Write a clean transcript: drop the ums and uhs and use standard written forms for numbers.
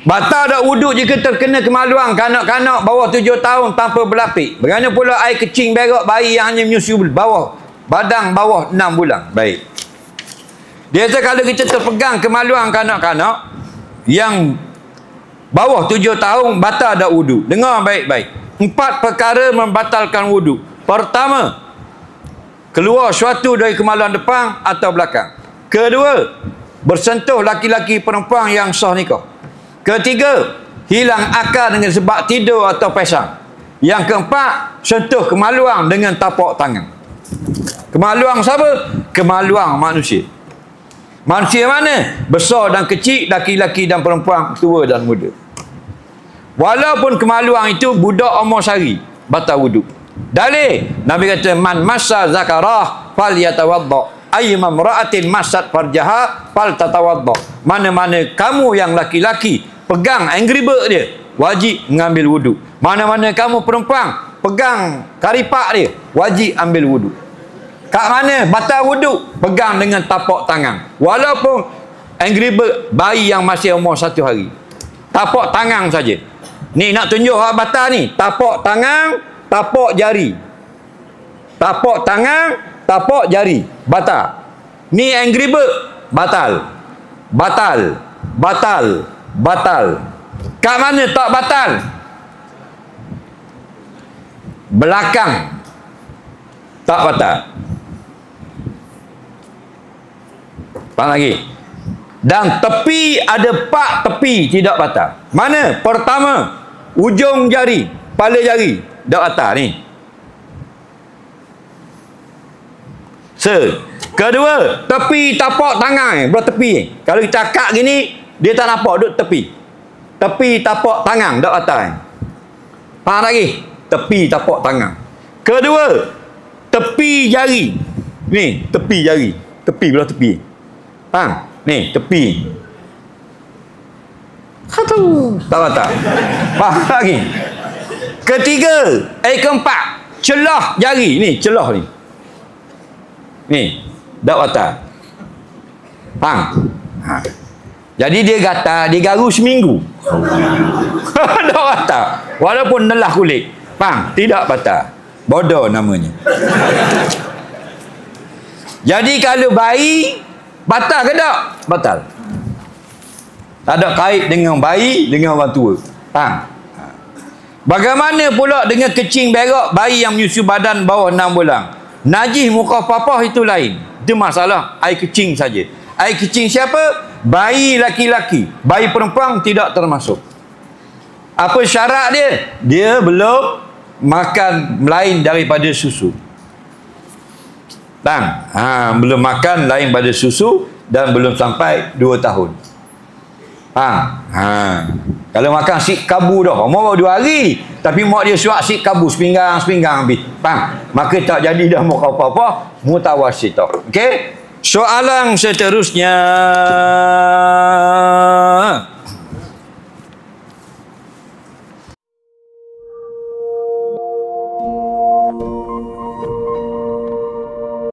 Batal dak wuduk jika terkena kemaluan kanak-kanak bawah 7 tahun tanpa berlapik. Bagaimana pula air kecing berak bayi yang hanya menyusui bawah badan bawah 6 bulan. Baik. Dia kata kalau kita terpegang kemaluan kanak-kanak yang bawah 7 tahun batal dak wuduk. Dengar baik-baik. 4 perkara membatalkan wuduk. Pertama, keluar suatu dari kemaluan depan atau belakang. Kedua, bersentuh laki-laki perempuan yang sah nikah. Ketiga, hilang akal dengan sebab tidur atau pesang. Yang keempat, sentuh kemaluan dengan tapak tangan. Kemaluan siapa? Kemaluan manusia. Manusia mana? Besar dan kecil, laki-laki dan perempuan, tua dan muda. Walaupun kemaluan itu budak umur sehari, batal wuduk. Dalil, Nabi kata, man massa zakarah fal yatawadda. Ayyuma imra'atin massat farjaha fal tatawadda. Mana-mana kamu yang laki-laki pegang angry bird dia, wajib mengambil wuduk. Mana-mana kamu perempuan pegang karipak dia, wajib ambil wuduk. Kat mana batal wuduk? Pegang dengan tapak tangan. Walaupun angry bird bayi yang masih umur 1 hari. Tapak tangan saja. Ni nak tunjuk hak batal ni. Tapak tangan, tapak jari. Tapak tangan, tapak jari. Batal. Ni angry bird, batal. Batal. Batal. Batal. Kat mana tak batal? Belakang tak batal. Faham lagi? Dan tepi ada 4 tepi tidak batal. Mana? Pertama, ujung jari, kepala jari tak batal ni. Kedua, tepi tapak tangan, belah tepi. Kalau kita akak gini, dia tak nampak duduk tepi. Tepi tapak tangan tak batal. Faham lagi? Tepi tapak tangan. Kedua, tepi jari. Ni, tepi jari. Tepi belah tepi. Faham? Ni, tepi. Tak batal. Faham lagi? Ketiga, keempat, celah jari. Ni, celah ni. Ni, tak batal. Faham? Ha. Jadi dia gatal, dia garu seminggu. Tak batal. Walaupun nelah kulit. Faham? Tidak batal. Bodoh namanya. Jadi kalau bayi, batal ke tak? Batal. Tak ada kait dengan bayi, dengan orang tua. Faham? Bagaimana pula dengan kecing berak bayi yang menyusui badan bawah 6 bulan? Najis muka papah itu lain. Itu masalah air kecing saja. Air kecing siapa? Bayi laki-laki. Bayi perempuan tidak termasuk. Apa syarat dia? Dia belum makan lain daripada susu. Bang, belum makan lain daripada susu dan belum sampai 2 tahun. Kalau makan sik kabu dah, umur 2 hari, tapi mak dia suap sik kabu sepinggang habis. Maka tak jadi dah muka apa-apa, mutawassithah. Okey? Soalan seterusnya,